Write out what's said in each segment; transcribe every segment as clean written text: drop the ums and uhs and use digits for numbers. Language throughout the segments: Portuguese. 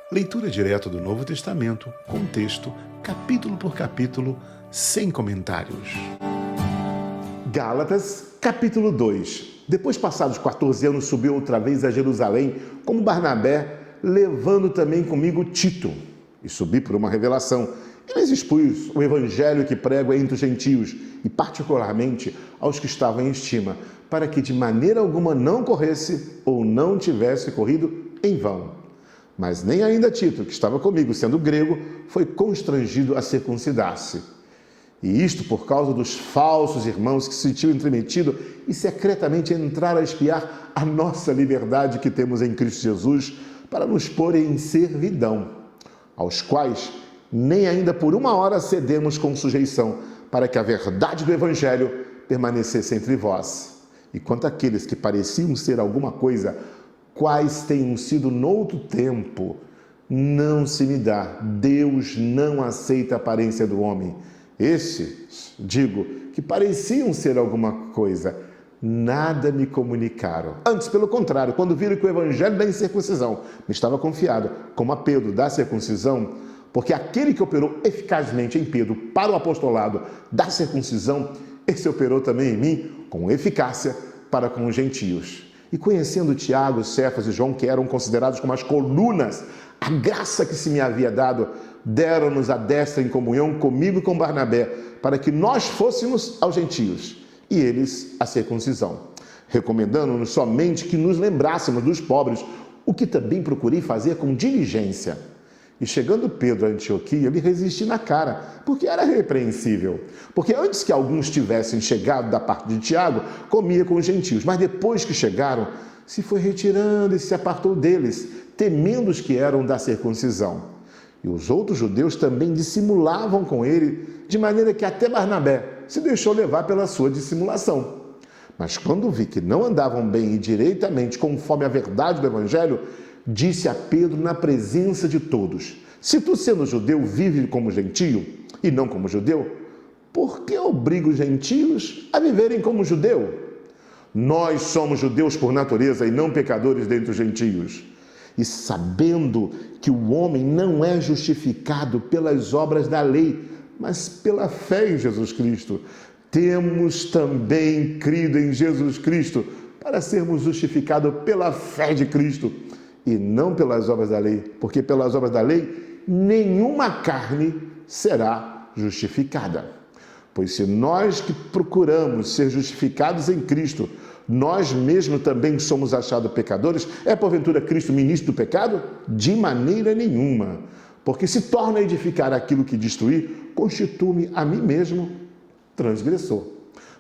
Leitura direta do Novo Testamento, com texto, capítulo por capítulo, sem comentários. Gálatas, capítulo 2. Depois, passados 14 anos, subi outra vez a Jerusalém, como Barnabé, levando também comigo Tito. E subi por uma revelação. E lhes expus o evangelho que prego entre os gentios, e particularmente aos que estavam em estima, para que de maneira alguma não corresse ou não tivesse corrido em vão. Mas nem ainda Tito, que estava comigo, sendo grego, foi constrangido a circuncidar-se. E isto por causa dos falsos irmãos que se sentiam entremetidos e secretamente entraram a espiar a nossa liberdade que temos em Cristo Jesus para nos pôr em servidão, aos quais nem ainda por uma hora cedemos com sujeição, para que a verdade do Evangelho permanecesse entre vós. E quanto àqueles que pareciam ser alguma coisa, quais tenham sido noutro tempo, não se me dá. Deus não aceita a aparência do homem. Estes, digo, que pareciam ser alguma coisa, nada me comunicaram. Antes, pelo contrário, quando viram que o evangelho da incircuncisão me estava confiado, como a Pedro da circuncisão, porque aquele que operou eficazmente em Pedro para o apostolado da circuncisão, esse operou também em mim com eficácia para com os gentios. E conhecendo Tiago, Cefas e João, que eram considerados como as colunas, a graça que se me havia dado, deram-nos a destra em comunhão comigo e com Barnabé, para que nós fôssemos aos gentios, e eles a circuncisão, recomendando-nos somente que nos lembrássemos dos pobres, o que também procurei fazer com diligência. E chegando Pedro a Antioquia, lhe resisti na cara, porque era repreensível. Porque antes que alguns tivessem chegado da parte de Tiago, comia com os gentios. Mas depois que chegaram, se foi retirando e se apartou deles, temendo os que eram da circuncisão. E os outros judeus também dissimulavam com ele, de maneira que até Barnabé se deixou levar pela sua dissimulação. Mas quando vi que não andavam bem e direitamente conforme a verdade do Evangelho, disse a Pedro na presença de todos: se tu, sendo judeu, vive como gentio e não como judeu, por que obriga os gentios a viverem como judeu? Nós somos judeus por natureza e não pecadores dentre os gentios. E sabendo que o homem não é justificado pelas obras da lei, mas pela fé em Jesus Cristo, temos também crido em Jesus Cristo para sermos justificados pela fé de Cristo e não pelas obras da lei, porque pelas obras da lei nenhuma carne será justificada. Pois se nós que procuramos ser justificados em Cristo, nós mesmos também somos achados pecadores, é porventura Cristo ministro do pecado? De maneira nenhuma. Porque se torna a edificar aquilo que destruir, constituo-me a mim mesmo transgressor.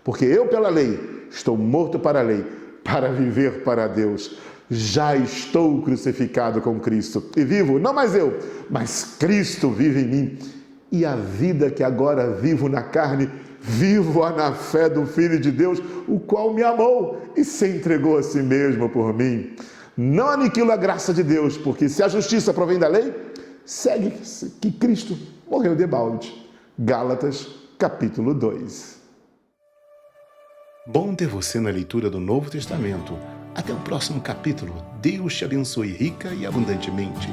Porque eu, pela lei, estou morto para a lei, para viver para Deus. Já estou crucificado com Cristo e vivo, não mais eu, mas Cristo vive em mim. E a vida que agora vivo na carne, vivo-a na fé do Filho de Deus, o qual me amou e se entregou a si mesmo por mim. Não aniquilo a graça de Deus, porque se a justiça provém da lei, segue-se que Cristo morreu debalde. Gálatas, capítulo 2. Bom ter você na leitura do Novo Testamento. Até o próximo capítulo. Deus te abençoe rica e abundantemente.